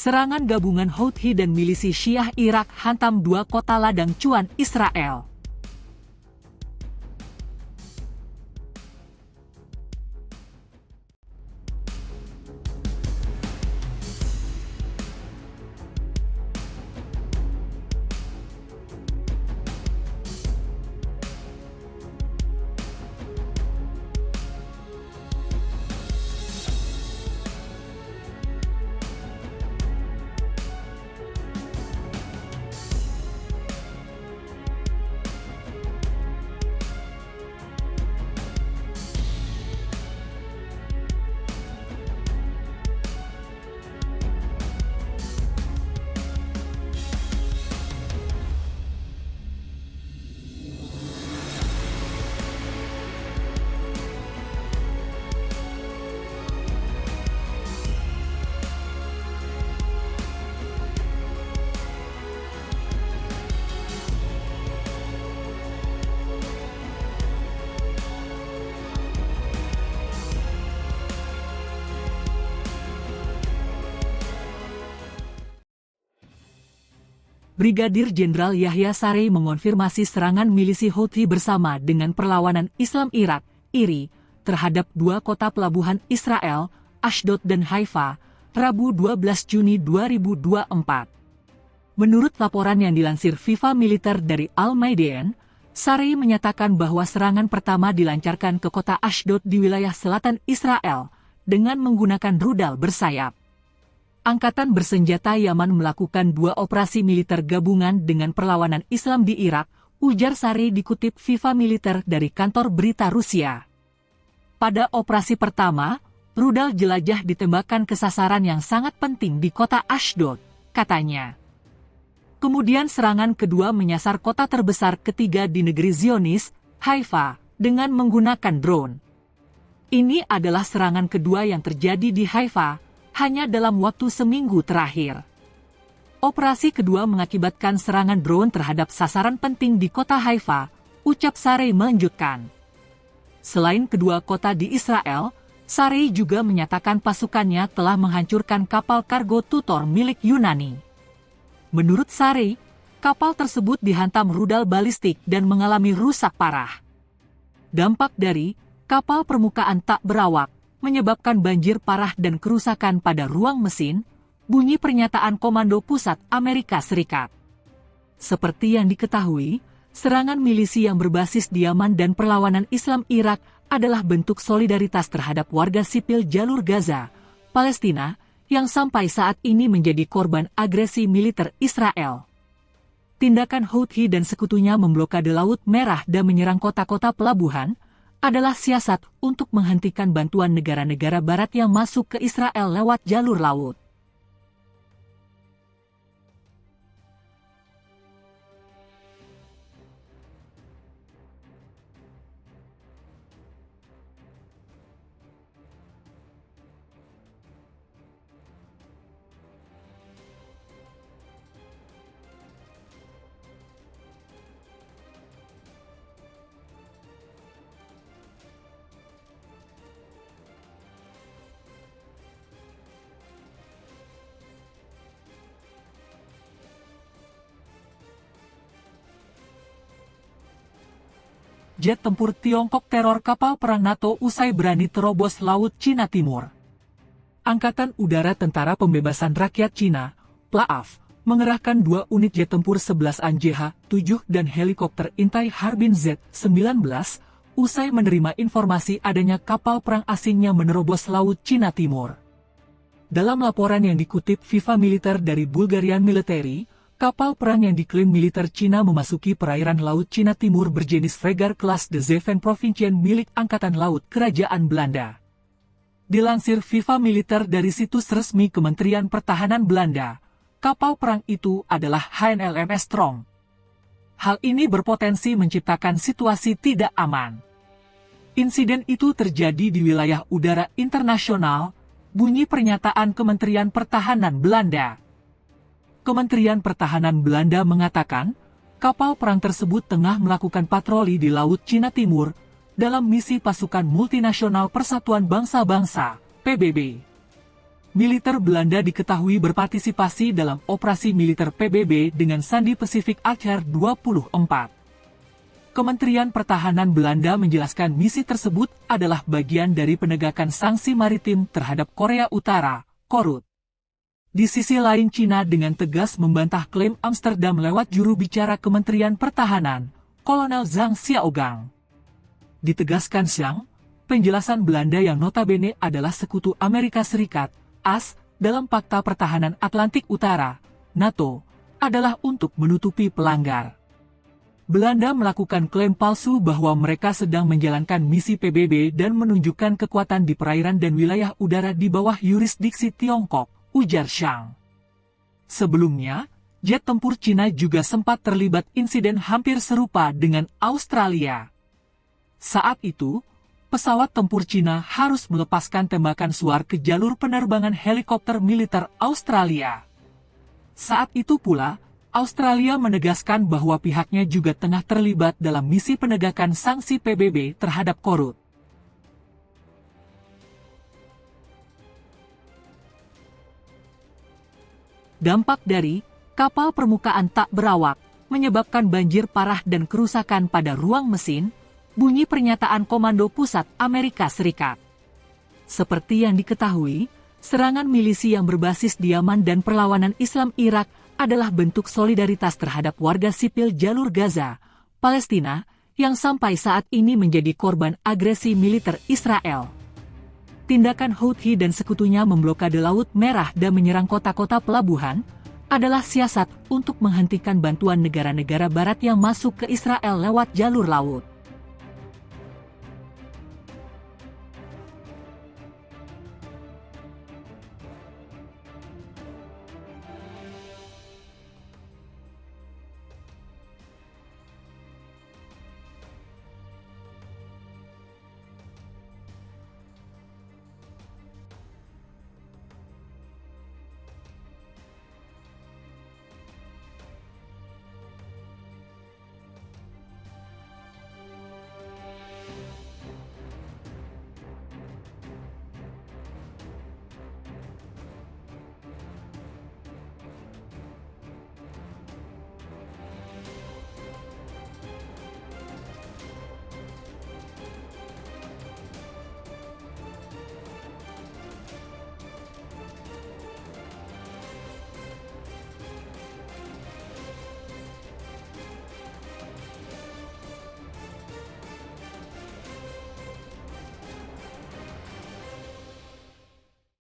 Serangan gabungan Houthi dan milisi Syiah Irak hantam dua kota ladang cuan Israel. Brigadir Jenderal Yahya Saree mengonfirmasi serangan milisi Houthi bersama dengan perlawanan Islam Irak, IRI, terhadap dua kota pelabuhan Israel, Ashdod dan Haifa, Rabu 12 Juni 2024. Menurut laporan yang dilansir FIFA Militer dari Al-Mayadeen, Saree menyatakan bahwa serangan pertama dilancarkan ke kota Ashdod di wilayah selatan Israel dengan menggunakan rudal bersayap. Angkatan bersenjata Yaman melakukan dua operasi militer gabungan dengan perlawanan Islam di Irak, ujar Saree dikutip FIFA Militer dari kantor berita Rusia. Pada operasi pertama, rudal jelajah ditembakkan ke sasaran yang sangat penting di kota Ashdod, katanya. Kemudian serangan kedua menyasar kota terbesar ketiga di negeri Zionis, Haifa, dengan menggunakan drone. Ini adalah serangan kedua yang terjadi di Haifa, hanya dalam waktu seminggu terakhir. Operasi kedua mengakibatkan serangan drone terhadap sasaran penting di kota Haifa, ucap Saree melanjutkan. Selain kedua kota di Israel, Saree juga menyatakan pasukannya telah menghancurkan kapal kargo Tutor milik Yunani. Menurut Saree, kapal tersebut dihantam rudal balistik dan mengalami rusak parah. Dampak dari kapal permukaan tak berawak menyebabkan banjir parah dan kerusakan pada ruang mesin, bunyi pernyataan Komando Pusat Amerika Serikat. Seperti yang diketahui, serangan milisi yang berbasis di Yaman dan perlawanan Islam Irak adalah bentuk solidaritas terhadap warga sipil jalur Gaza, Palestina, yang sampai saat ini menjadi korban agresi militer Israel. Tindakan Houthi dan sekutunya memblokade Laut Merah dan menyerang kota-kota pelabuhan, adalah siasat untuk menghentikan bantuan negara-negara barat yang masuk ke Israel lewat jalur laut. Jet tempur Tiongkok teror kapal perang NATO usai berani terobos Laut Cina Timur. Angkatan Udara Tentara Pembebasan Rakyat Cina, PLAAF, mengerahkan dua unit jet tempur 11 ANJ-7 dan helikopter intai Harbin Z-19, usai menerima informasi adanya kapal perang asingnya menerobos Laut Cina Timur. Dalam laporan yang dikutip FIFA Militer dari Bulgarian Military, kapal perang yang diklaim militer Cina memasuki perairan Laut Cina Timur berjenis Fregar kelas de Zeven Provinciën milik Angkatan Laut Kerajaan Belanda. Dilansir FIFA Militer dari situs resmi Kementerian Pertahanan Belanda, kapal perang itu adalah HNLMS Strong. Hal ini berpotensi menciptakan situasi tidak aman. Insiden itu terjadi di wilayah udara internasional, bunyi pernyataan Kementerian Pertahanan Belanda. Kementerian Pertahanan Belanda mengatakan, kapal perang tersebut tengah melakukan patroli di Laut Cina Timur dalam misi pasukan multinasional Persatuan Bangsa-Bangsa, PBB. militer Belanda diketahui berpartisipasi dalam operasi militer PBB dengan sandi Pacific Acer 24. Kementerian Pertahanan Belanda menjelaskan misi tersebut adalah bagian dari penegakan sanksi maritim terhadap Korea Utara, Korut. Di sisi lain, Cina dengan tegas membantah klaim Amsterdam lewat juru bicara Kementerian Pertahanan, Kolonel Zhang Xiaogang. Ditegaskan Zhang, penjelasan Belanda yang notabene adalah sekutu Amerika Serikat, AS, dalam Fakta Pertahanan Atlantik Utara, NATO, adalah untuk menutupi pelanggar. Belanda melakukan klaim palsu bahwa mereka sedang menjalankan misi PBB dan menunjukkan kekuatan di perairan dan wilayah udara di bawah yurisdiksi Tiongkok, ujar Zhang. Sebelumnya, jet tempur Cina juga sempat terlibat insiden hampir serupa dengan Australia. Saat itu, pesawat tempur Cina harus melepaskan tembakan suar ke jalur penerbangan helikopter militer Australia. Saat itu pula, Australia menegaskan bahwa pihaknya juga tengah terlibat dalam misi penegakan sanksi PBB terhadap Korut. Dampak dari kapal permukaan tak berawak menyebabkan banjir parah dan kerusakan pada ruang mesin, bunyi pernyataan Komando Pusat Amerika Serikat. Seperti yang diketahui, serangan milisi yang berbasis Yaman dan perlawanan Islam Irak adalah bentuk solidaritas terhadap warga sipil jalur Gaza, Palestina, yang sampai saat ini menjadi korban agresi militer Israel. Tindakan Houthi dan sekutunya memblokade Laut Merah dan menyerang kota-kota pelabuhan adalah siasat untuk menghentikan bantuan negara-negara barat yang masuk ke Israel lewat jalur laut.